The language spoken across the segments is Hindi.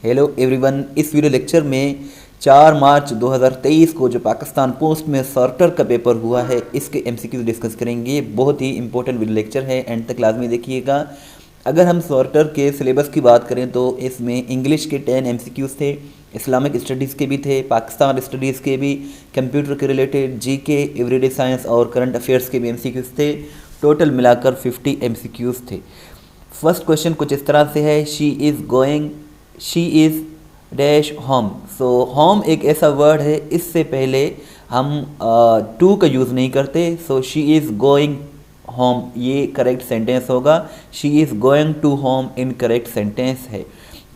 हेलो एवरीवन, इस वीडियो लेक्चर में 4 मार्च 2023 को जो पाकिस्तान पोस्ट में सॉर्टर का पेपर हुआ है इसके एमसीक्यू डिस्कस करेंगे। बहुत ही इंपॉर्टेंट वीडियो लेक्चर है, एंड तक लाजमी देखिएगा। अगर हम सॉर्टर के सिलेबस की बात करें तो इसमें इंग्लिश के 10 एमसीक्यूज़ थे, इस्लामिक स्टडीज़ के भी थे, पाकिस्तान स्टडीज़ के भी, कंप्यूटर के रिलेटेड, जीके, एवरीडे साइंस और करंट अफेयर्स के भी एमसीक्यूज़ थे। टोटल मिलाकर 50 एमसीक्यूज़ थे। फर्स्ट क्वेश्चन कुछ इस तरह से है, she is dash home. So home एक ऐसा वर्ड है, इससे पहले हम टू का यूज़ नहीं करते। So she is going home, ये करेक्ट सेंटेंस होगा। She is going to home incorrect sentence है।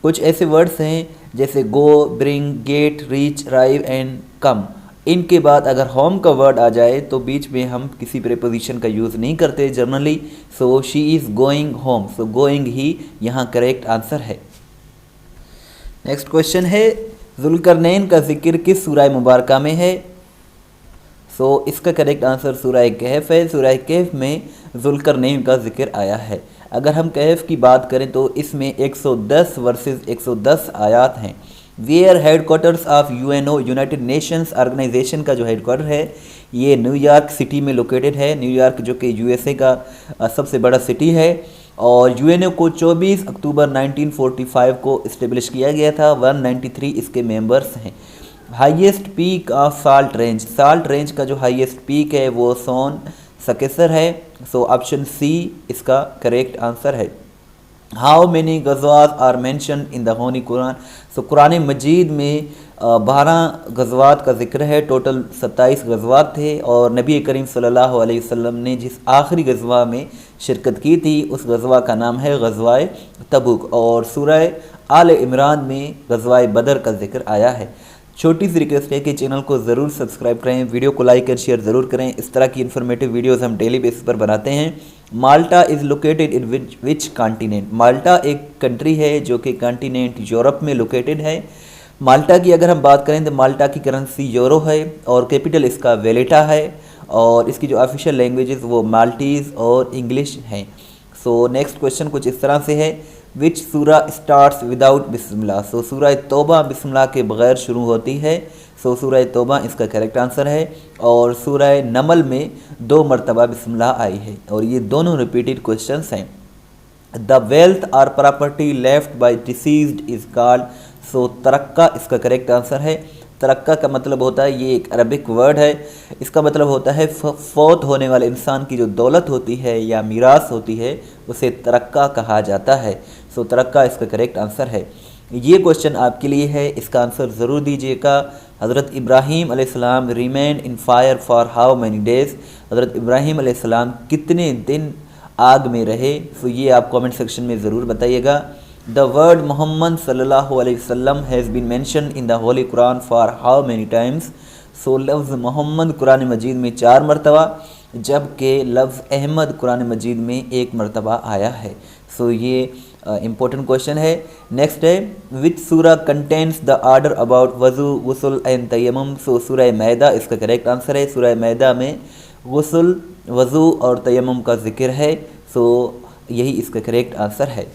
कुछ ऐसे वर्ड्स हैं जैसे go, bring, get, reach, arrive and come. इनके बाद अगर होम का वर्ड आ जाए तो बीच में हम किसी प्रीपोजिशन का यूज़ नहीं करते generally. So she is going home, so going ही यहाँ करेक्ट आंसर है। नेक्स्ट क्वेश्चन है, ज़ुल्करनैन का जिक्र किस सूरह मुबारका में है? सो इसका करेक्ट आंसर सूरह कहफ है। सूरह कहफ में ज़ुल्करनैन का जिक्र आया है। अगर हम कहफ की बात करें तो इसमें 110 वर्सेस 110 आयात हैं। Where headquarters of UNO, United Nations Organization का जो हेडक्वार्टर है ये न्यूयॉर्क सिटी में लोकेटेड है। न्यूयॉर्क जो कि यूएसए का सबसे बड़ा सिटी है, और यूएनओ को 24 अक्टूबर 1945 को इस्टेब्लिश किया गया था। 193 इसके मेंबर्स हैं। Highest peak of salt range का जो हाईएस्ट पीक है वो सोन सकेसर है। सो ऑप्शन सी इसका करेक्ट आंसर है। हाउ मेनी गज़वात are mention in the holy Quran? So Quran Majeed में 12 गज़वात का जिक्र है। टोटल 27 गज़वात थे, और नबी करीम सल्लल्लाहु अलैहि वसल्लम ने जिस आखिरी गज़वा में शिरकत की थी उस गज़वा का नाम है गज़वाए तबुक, और सूरह आल इमरान में गज़वाए बदर का जिक्र आया है। छोटी सी रिक्वेस्ट है कि चैनल को ज़रूर सब्सक्राइब करें, वीडियो को लाइक और शेयर ज़रूर करें। इस तरह की इन्फॉर्मेटिव वीडियोस हम डेली बेसिस पर बनाते हैं। Malta is located in which continent? Malta एक कंट्री है जो कि कॉन्टिनेंट यूरोप में लोकेटेड है। माल्टा की अगर हम बात करें तो माल्टा की करेंसी यूरो है, और कैपिटल इसका वेलेटा है, और इसकी जो ऑफिशियल लैंग्वेजेस वो माल्टीज़ और इंग्लिश हैं। सो नेक्स्ट क्वेश्चन कुछ इस तरह से है, विच सूरा स्टार्ट्स विदाउट बिस्मिल्लाह? सो सूरह तौबा बिस्मिल्लाह के बगैर शुरू होती है। सो सूरह तौबा इसका करेक्ट आंसर है। और सूरह नमल में 2 मरतबा बिस्मिल्लाह आई है, और ये दोनों रिपीटेड क्वेश्चंस हैं। The wealth or property left by deceased is called? So तरक्का इसका करेक्ट आंसर है। तरक्का का मतलब होता है, ये एक अरबिक वर्ड है, इसका मतलब होता है फौत होने वाले इंसान की जो दौलत होती है या मीरास होती है उसे तरक्का कहा जाता है। सो तरक्का इसका करेक्ट आंसर है। ये क्वेश्चन आपके लिए है, इसका आंसर ज़रूर दीजिएगा। हज़रत इब्राहीम अलैहिस्सलाम remain in fire for how many days? हज़रत इब्राहीम अलैहिस्सलाम कितने दिन आग में रहे? सो ये आप कमेंट सेक्शन में ज़रूर बताइएगा। द वर्ड मोहम्मद सल्लल्लाहु अलैहि वसल्लम has been mention in the holy Quran for how many times? So लफ्ज़ मोहम्मद कुरान मजीद में 4 मरतबा, जबकि लफ्ज़ अहमद कुरान मजीद में 1 मरतबा आया है। सो ये इम्पोर्टेंट क्वेश्चन है। नेक्स्ट है, विच सूरा कंटेंट्स द ऑर्डर अबाउट वज़ू, गुस्ल एंड तयम्मुम? सो सूरह मैदा इसका करेक्ट आंसर है। सूरह मैदा में गुस्ल, वज़ू और तयम्मुम का जिक्र है। सो यही इसका करेक्ट आंसर है।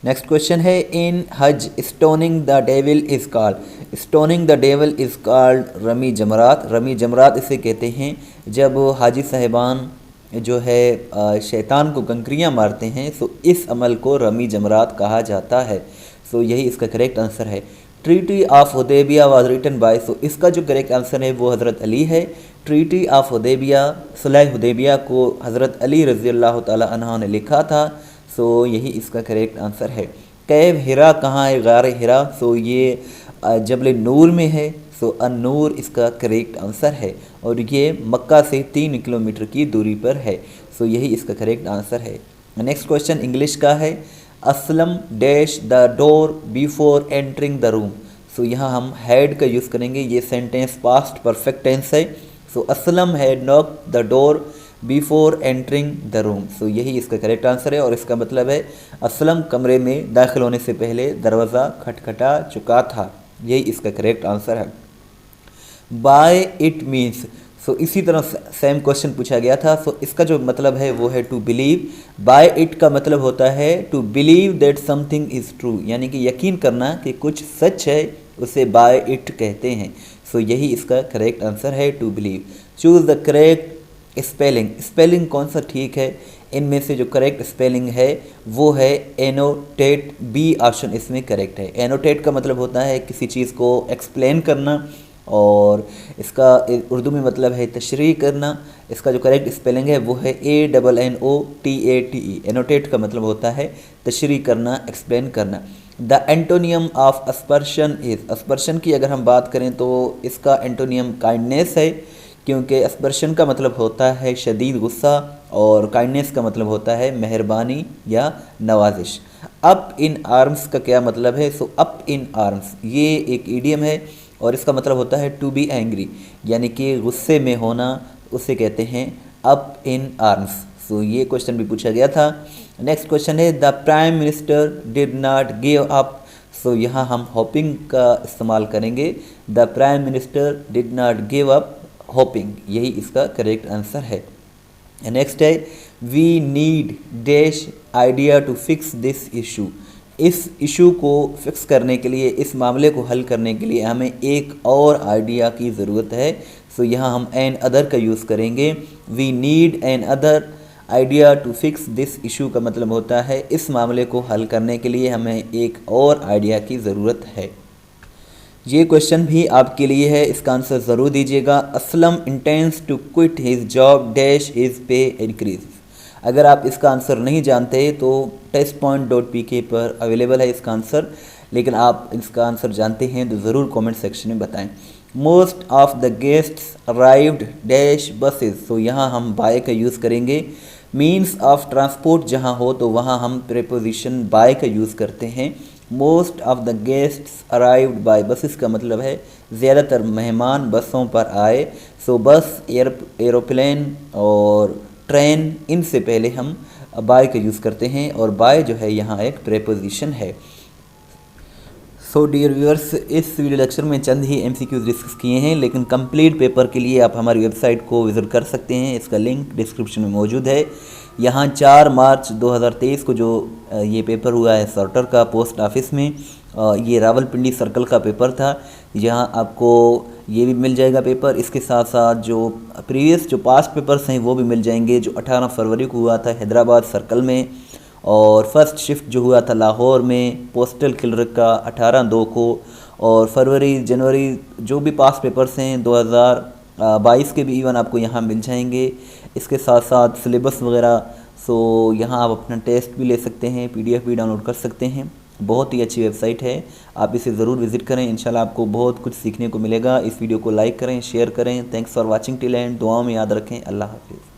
नेक्स्ट क्वेश्चन है, in Hajj stoning the devil is called? Stoning the devil is called रमी जमरात। रमी जमरात इसे कहते हैं जब हाजी साहिबान जो है शैतान को कंकरियाँ मारते हैं, सो इस अमल को रमी जमरात कहा जाता है। सो यही इसका करेक्ट आंसर है। Treaty of Hudaibiya was written by? So इसका जो करेक्ट आंसर है वो हज़रत अली है। ट्रीटी ऑफ हुदैबिया, सुलह हुदैबिया को हज़रत अली रज़ी अल्लाह ताला अन्हु ने लिखा था। सो यही इसका करेक्ट आंसर है। कैव हिरा कहाँ है? गार हिरा, सो ये जबल नूर में है। सो अन-नूर इसका करेक्ट आंसर है, और ये मक्का से 3 किलोमीटर की दूरी पर है। सो यही इसका करेक्ट आंसर है। नेक्स्ट क्वेश्चन इंग्लिश का है, Aslam dash the door before entering the room? So यहाँ हम हैड का यूज़ करेंगे। ये सेंटेंस पास्ट परफेक्ट टेंस है। So Aslam had knock the door before entering the room. So यही इसका करेक्ट आंसर है, और इसका मतलब है असलम कमरे में दाखिल होने से पहले दरवाज़ा खटखटा चुका था। यही इसका करेक्ट आंसर है। By it means? सो इसी तरह सेम क्वेश्चन पूछा गया था। सो इसका जो मतलब है वो है टू बिलीव। बाय इट का मतलब होता है to believe that something is true, यानी कि यकीन करना कि कुछ सच है, उसे बाय इट कहते हैं। सो यही इसका करेक्ट आंसर है, to believe. Choose the correct spelling. Spelling कौन सा ठीक है? इनमें से जो करेक्ट स्पेलिंग है वो है एनोटेट। बी ऑप्शन इसमें करेक्ट है। एनोटेट का मतलब होता है किसी चीज़ को एक्सप्लेन करना, और इसका उर्दू में मतलब है तशरीह करना। इसका जो करेक्ट स्पेलिंग है वो है ANNOTATE। एनोटेट का मतलब होता है तशरीह करना, एक्सप्लेन करना। The antonym of aspersion is. Aspersion की अगर हम बात करें तो इसका एंटोनियम काइंडनेस है, क्योंकि अस्पर्शन का मतलब होता है शदीद गुस्सा, और काइंडनेस का मतलब होता है मेहरबानी या नवाजिश। अप इन आर्म्स का क्या मतलब है? सो अप इन आर्म्स ये एक ईडियम है, और इसका मतलब होता है टू बी एंग्री, यानी कि गुस्से में होना, उसे कहते हैं अप इन आर्म्स। सो ये क्वेश्चन भी पूछा गया था। नेक्स्ट क्वेश्चन है the prime minister did not give up. So यहाँ हम होपिंग का इस्तेमाल करेंगे। The prime minister did not give up hoping, यही इसका करेक्ट आंसर है। नेक्स्ट है we need dash idea to fix this issue. इस इशू को फिक्स करने के लिए, इस मामले को हल करने के लिए हमें एक और आइडिया की ज़रूरत है। सो यहाँ हम एन अदर का यूज़ करेंगे। We need an other idea to fix this issue का मतलब होता है इस मामले को हल करने के लिए हमें एक और आइडिया की ज़रूरत है। ये क्वेश्चन भी आपके लिए है, इसका आंसर ज़रूर दीजिएगा। Aslam intends to quit his job dash his pay increase. अगर आप इसका आंसर नहीं जानते तो testpoint.pk पर अवेलेबल है इसका आंसर, लेकिन आप इसका आंसर जानते हैं तो ज़रूर कमेंट सेक्शन में बताएं। Most of the guests arrived dash buses. तो यहाँ हम बाय का यूज़ करेंगे। मीन्स ऑफ ट्रांसपोर्ट जहाँ हो तो वहाँ हम प्रेपोजिशन बाय का यूज़ करते हैं। Most of the guests arrived by buses का मतलब है ज़्यादातर मेहमान बसों पर आए। सो बस, एरोप्लेन और ट्रेन, इनसे पहले हम बाय का यूज़ करते हैं, और बाय जो है यहाँ एक प्रेपोजिशन है। सो डियर व्यूअर्स, इस वीडियो लेक्चर में चंद ही MCQs डिस्कस किए हैं, लेकिन कंप्लीट पेपर के लिए आप हमारी वेबसाइट को विज़िट कर सकते हैं। इसका लिंक डिस्क्रिप्शन में मौजूद है। यहाँ 4 मार्च 2023 को जो ये पेपर हुआ है सॉर्टर का पोस्ट ऑफिस में, ये रावलपिंडी सर्कल का पेपर था। यहाँ आपको ये भी मिल जाएगा पेपर, इसके साथ साथ जो प्रीवियस जो पास्ट पेपर्स हैं वो भी मिल जाएंगे, जो 18 फरवरी को हुआ था हैदराबाद सर्कल में, और फर्स्ट शिफ्ट जो हुआ था लाहौर में पोस्टल क्लर्क का 18/2 को, और फरवरी जनवरी जो भी पास्ट पेपर्स हैं 2022 के भी इवन आपको यहाँ मिल जाएंगे। इसके साथ साथ सिलेबस वगैरह। सो यहाँ आप अपना टेस्ट भी ले सकते हैं, PDF भी डाउनलोड कर सकते हैं। बहुत ही अच्छी वेबसाइट है, आप इसे ज़रूर विज़िट करें। इंशाल्लाह आपको बहुत कुछ सीखने को मिलेगा। इस वीडियो को लाइक करें, शेयर करें। Thanks for watching till and. दुआओं में याद रखें। अल्लाह हाफिज़।